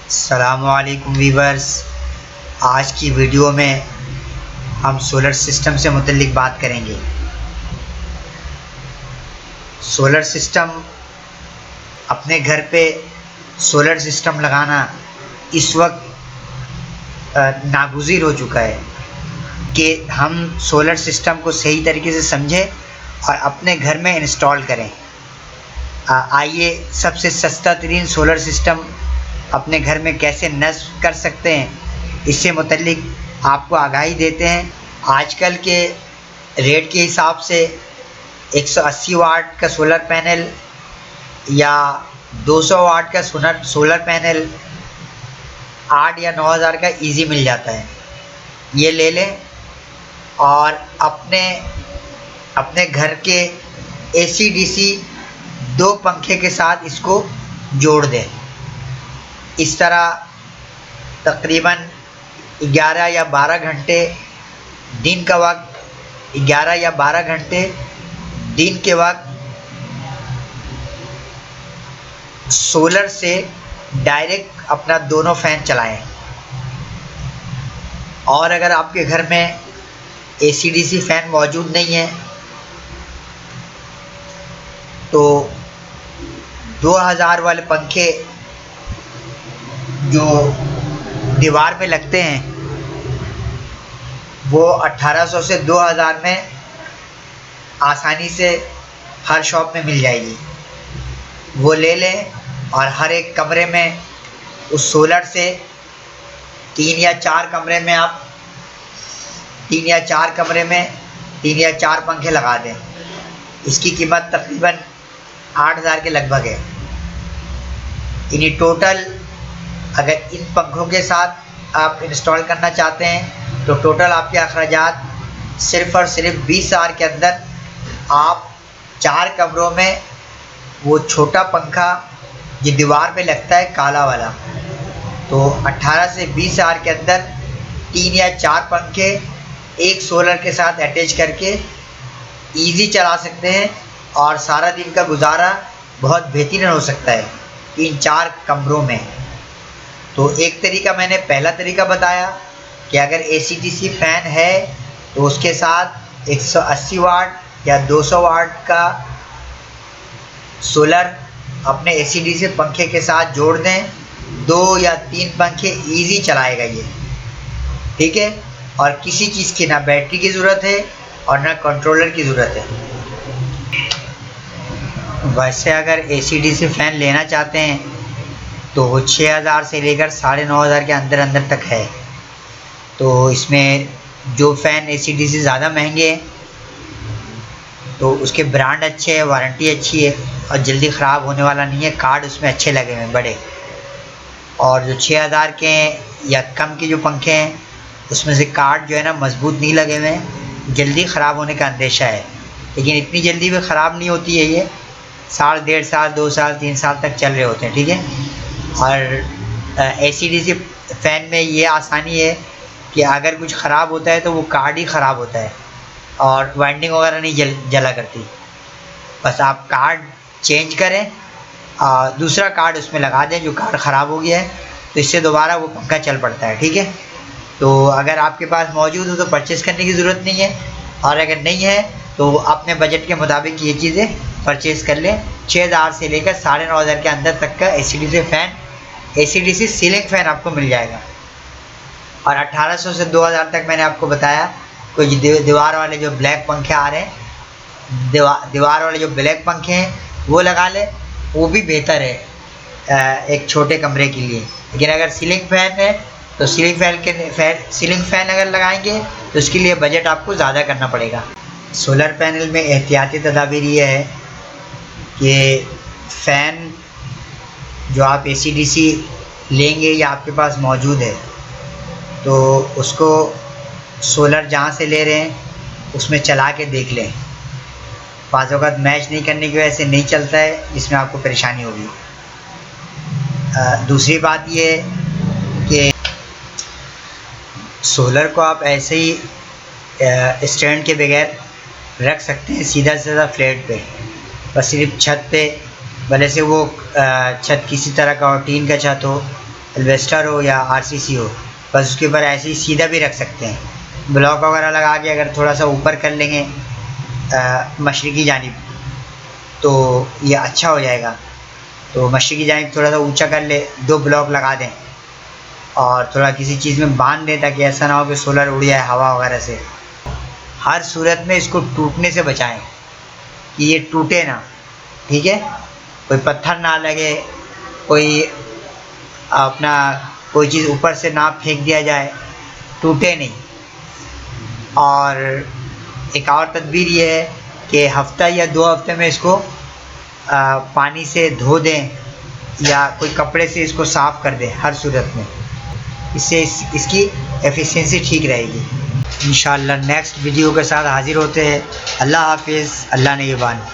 अस्सलामुअलैकुम वीवर्स। आज की वीडियो में हम सोलर सिस्टम से मुतल्लिक बात करेंगे। सोलर सिस्टम, अपने घर पे सोलर सिस्टम लगाना इस वक्त नागुज़ीर हो चुका है कि हम सोलर सिस्टम को सही तरीके से समझें और अपने घर में इंस्टॉल करें। आइए सबसे सस्ता तरीन सोलर सिस्टम अपने घर में कैसे नस्ब कर सकते हैं, इससे मुतल्लिक आपको आगाही देते हैं। आजकल के रेट के हिसाब से 180 वाट का सोलर पैनल या 200 वाट का सोलर पैनल 8 या 9 हज़ार का इजी मिल जाता है। ये ले लें और अपने घर के AC/DC 2 पंखे के साथ इसको जोड़ दें। इस तरह तकरीबन 11 या 12 घंटे दिन का वक्त 11 या 12 घंटे दिन के वक्त सोलर से डायरेक्ट अपना दोनों फ़ैन चलाएं। और अगर आपके घर में AC/DC फ़ैन मौजूद नहीं है तो 2000 वाले पंखे जो दीवार पे लगते हैं वो 1800 से 2000 में आसानी से हर शॉप में मिल जाएगी। वो ले लें और हर एक कमरे में उस सोलर से 3 या 4 कमरे में 3 या 4 पंखे लगा दें। इसकी कीमत तकरीबन 8000 के लगभग है। इन्हीं टोटल अगर इन पंखों के साथ आप इंस्टॉल करना चाहते हैं तो टोटल आपके अखराजात सिर्फ़ और सिर्फ 20,000 के अंदर आप 4 कमरों में वो छोटा पंखा जो दीवार पे लगता है काला वाला, तो 18 से 20,000 के अंदर 3 या 4 पंखे एक सोलर के साथ अटैच करके इजी चला सकते हैं और सारा दिन का गुजारा बहुत बेहतरीन हो सकता है इन 4 कमरों में। तो एक तरीका मैंने पहला तरीका बताया कि अगर AC/DC फ़ैन है तो उसके साथ 180 वाट या 200 वाट का सोलर अपने AC/DC पंखे के साथ जोड़ दें। 2 या 3 पंखे इजी चलाएगा ये, ठीक है। और किसी चीज़ की ना बैटरी की ज़रूरत है और ना कंट्रोलर की ज़रूरत है। वैसे अगर AC/DC फ़ैन लेना चाहते हैं तो 6000 से लेकर 9500 के अंदर तक है। तो इसमें जो फ़ैन AC/DC ज़्यादा महंगे हैं तो उसके ब्रांड अच्छे हैं, वारंटी अच्छी है और जल्दी ख़राब होने वाला नहीं है। कार्ड उसमें अच्छे लगे हुए हैं बड़े। और जो 6000 के या कम के जो पंखे हैं उसमें से कार्ड जो है ना मजबूत नहीं लगे हुए हैं, जल्दी ख़राब होने का अंदेशा है। लेकिन इतनी जल्दी भी ख़राब नहीं होती है, ये साल, 1.5 साल, 2 साल, 3 साल तक चल रहे होते हैं, ठीक है। और AC/DC फ़ैन में ये आसानी है कि अगर कुछ ख़राब होता है तो वो कार्ड ही ख़राब होता है और वाइंडिंग वगैरह नहीं जला करती। बस आप कार्ड चेंज करें और दूसरा कार्ड उसमें लगा दें जो कार्ड ख़राब हो गया है, तो इससे दोबारा वो पंखा चल पड़ता है, ठीक है। तो अगर आपके पास मौजूद हो तो परचेज़ करने की ज़रूरत नहीं है, और अगर नहीं है तो अपने बजट के मुताबिक ये चीज़ें परचेज़ कर लें। 6000 से लेकर 9500 के अंदर तक का AC/DC fan, AC/DC ceiling fan आपको मिल जाएगा। और 1800 से 2000 तक मैंने आपको बताया कोई दीवार वाले जो ब्लैक पंखे आ रहे हैं, दीवार वाले जो ब्लैक पंखे हैं वो लगा लें, वो भी बेहतर है एक छोटे कमरे के लिए। लेकिन अगर सीलिंग फ़ैन है तो सीलिंग फ़ैन अगर लगाएंगे तो उसके लिए बजट आपको ज़्यादा करना पड़ेगा। सोलर पैनल में एहतियाती तदाबीर ये है कि फ़ैन जो आप AC/DC लेंगे या आपके पास मौजूद है तो उसको सोलर जहाँ से ले रहे हैं उसमें चला के देख लें। बाज़ औक़ात मैच नहीं करने की वजह से नहीं चलता है, जिसमें आपको परेशानी होगी। दूसरी बात ये कि सोलर को आप ऐसे ही स्टैंड के बगैर रख सकते हैं सीधा सीधा फ्लैट पे, बस सिर्फ छत पे, भले से वो छत किसी तरह का हो, टीन का छत हो एल्वेस्टर हो या आरसीसी हो, बस उसके ऊपर ऐसे ही सीधा भी रख सकते हैं। ब्लॉक वगैरह लगा के अगर थोड़ा सा ऊपर कर लेंगे मशरिकी जानिब तो ये अच्छा हो जाएगा। तो मशरिकी जानिब थोड़ा सा ऊंचा कर ले, 2 ब्लॉक लगा दें और थोड़ा किसी चीज़ में बांध दें ताकि ऐसा ना हो कि सोलर उड़ जाए हवा वगैरह से। हर सूरत में इसको टूटने से बचाएं कि ये टूटे ना, ठीक है। कोई पत्थर ना लगे, कोई अपना कोई चीज़ ऊपर से ना फेंक दिया जाए, टूटे नहीं। और एक और तदबीर ये है कि हफ्ता या 2 हफ्ते में इसको पानी से धो दें या कोई कपड़े से इसको साफ़ कर दें हर सूरत में। इससे इसकी एफिशिएंसी ठीक रहेगी। इंशाअल्लाह नेक्स्ट वीडियो के साथ हाज़िर होते हैं। अल्लाह हाफिज़, अल्लाह निगहबान।